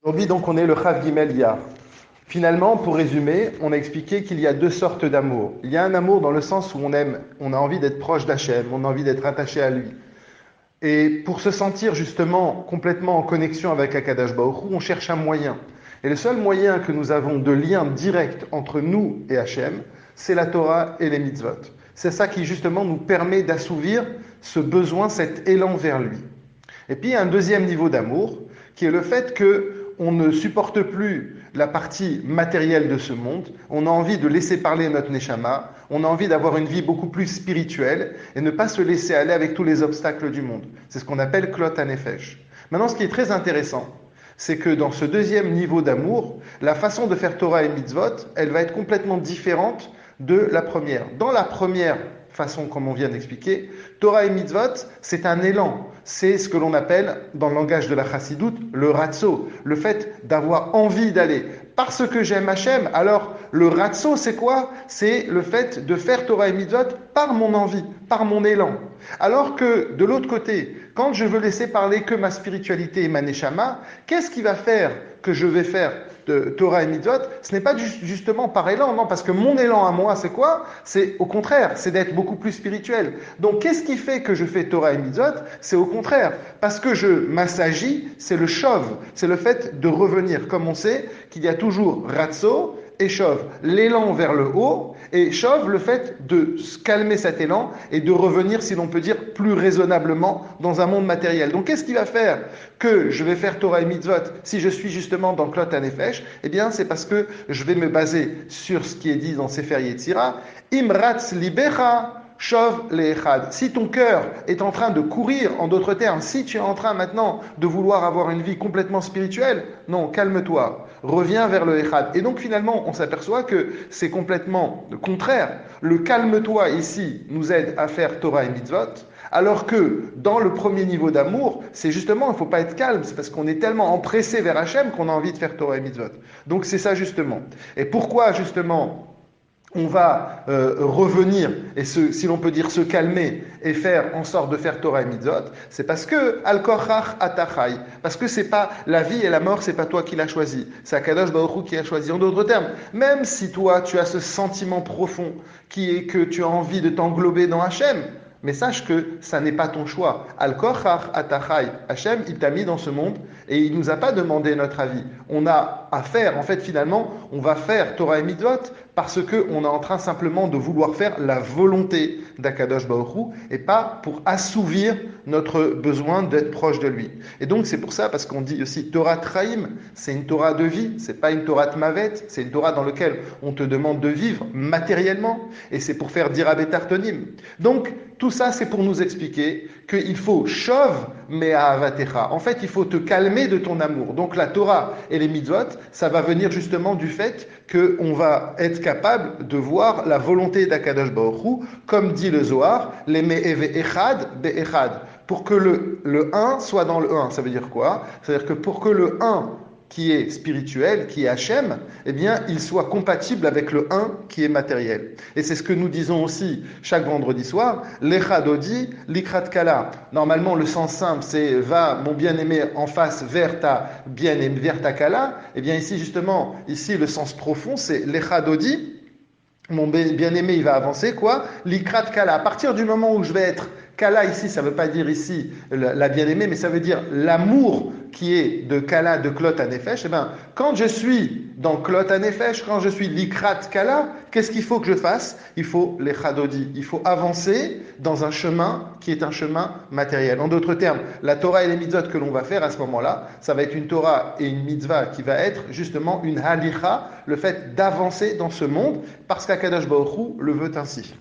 Aujourd'hui, donc, on est le Chav Gimel Iyar. Finalement, pour résumer, on a expliqué qu'il y a deux sortes d'amour. Il y a un amour dans le sens où on aime, on a envie d'être proche d'Hachem, on a envie d'être attaché à lui. Et pour se sentir justement complètement en connexion avec Akadosh Baruch Hu, on cherche un moyen. Et le seul moyen que nous avons de lien direct entre nous et Hachem, c'est la Torah et les mitzvot. C'est ça qui justement nous permet d'assouvir ce besoin, cet élan vers lui. Et puis il y a un deuxième niveau d'amour, qui est le fait qu'on ne supporte plus la partie matérielle de ce monde, on a envie de laisser parler notre neshama, on a envie d'avoir une vie beaucoup plus spirituelle et ne pas se laisser aller avec tous les obstacles du monde. C'est ce qu'on appelle klot hanefesh. Maintenant, ce qui est très intéressant, c'est que dans ce deuxième niveau d'amour, la façon de faire Torah et mitzvot, elle va être complètement différente de la première. Dans la première façon, comme on vient d'expliquer, Torah et mitzvot, c'est un élan. C'est ce que l'on appelle, dans le langage de la chassidoute, le ratso, le fait d'avoir envie d'aller. Parce que j'aime Hachem, alors le ratso, c'est quoi? C'est le fait de faire Torah et mitzvot par mon envie, par mon élan. Alors que, de l'autre côté, quand je veux laisser parler que ma spiritualité et ma neshama, qu'est-ce qui va faire que je vais faire de Torah et mitzvot? Ce n'est pas justement par élan, non, parce que mon élan à moi, c'est quoi? C'est au contraire, c'est d'être beaucoup plus spirituel. Donc, qu'est-ce qui fait que je fais Torah et mitzvot? C'est au contraire, parce que je m'assagis, c'est le shov, c'est le fait de revenir. Comme on sait qu'il y a toujours ratso et shov, l'élan vers le haut, et shov, le fait de calmer cet élan et de revenir, si l'on peut dire, plus raisonnablement dans un monde matériel. Donc, qu'est-ce qui va faire que je vais faire Torah et mitzvot si je suis justement dans Klot HaNefesh? Eh bien, c'est parce que je vais me baser sur ce qui est dit dans Sefer Yetzira, Imratz libecha Shov le'echad. Si ton cœur est en train de courir, en d'autres termes, si tu es en train maintenant de vouloir avoir une vie complètement spirituelle, non, calme-toi, reviens vers le echad. Et donc finalement, on s'aperçoit que c'est complètement le contraire. Le calme-toi ici nous aide à faire Torah et mitzvot, alors que dans le premier niveau d'amour, c'est justement, il ne faut pas être calme, c'est parce qu'on est tellement empressé vers Hachem qu'on a envie de faire Torah et mitzvot. Donc c'est ça justement. Et pourquoi justement on va revenir et si l'on peut dire se calmer et faire en sorte de faire Torah et mitzvot, c'est parce que al-korach atachai, parce que c'est pas la vie et la mort, c'est pas toi qui l'as choisi, c'est Akadosh Baruch Hu qui l'a choisi. En d'autres termes, même si toi tu as ce sentiment profond qui est que tu as envie de t'englober dans Hachem, mais sache que ça n'est pas ton choix. Al-Korach Atachai. Hachem, il t'a mis dans ce monde et il ne nous a pas demandé notre avis. On a à faire, en fait, finalement, on va faire Torah et Mitzvot parce qu'on est en train simplement de vouloir faire la volonté d'Akadosh Baruch Hu et pas pour assouvir notre besoin d'être proche de lui. Et donc, c'est pour ça, parce qu'on dit aussi Torah Traim, c'est une Torah de vie, c'est pas une Torah de Mavet, c'est une Torah dans laquelle on te demande de vivre matériellement et c'est pour faire Dirabet Tartonim. Donc, tout ça, c'est pour nous expliquer qu'il faut Shov me'avatecha. En fait, il faut te calmer de ton amour. Donc, la Torah et les mitzvot, ça va venir justement du fait qu'on va être capable de voir la volonté d'Akadosh Baruch Hu, comme dit le Zohar, les me'eve echad be'echad. Pour que le 1 soit dans le 1. Ça veut dire quoi? C'est-à-dire que pour que le 1 qui est spirituel, qui est Hachem, eh bien, il soit compatible avec le 1 qui est matériel. Et c'est ce que nous disons aussi chaque vendredi soir, l'echadodi, l'ikrat kala. Normalement, le sens simple, c'est va, mon bien-aimé, en face vers ta bien-aimé, vers ta kala. Eh bien, ici, justement, ici, le sens profond, c'est l'echadodi. Mon bien-aimé, il va avancer, quoi? L'ikrat kala. À partir du moment où je vais être kala ici, ça ne veut pas dire ici la bien-aimée, mais ça veut dire l'amour qui est de kala, de klot hanefesh. Eh bien, quand je suis dans klot hanefesh, quand je suis l'ikrat kala, qu'est-ce qu'il faut que je fasse? Il faut l'echadodi. Il faut avancer dans un chemin qui est un chemin matériel. En d'autres termes, la Torah et les mitzvot que l'on va faire à ce moment-là, ça va être une Torah et une mitzvah qui va être justement une halicha, le fait d'avancer dans ce monde, parce qu'Akadosh Baruch Hu le veut ainsi.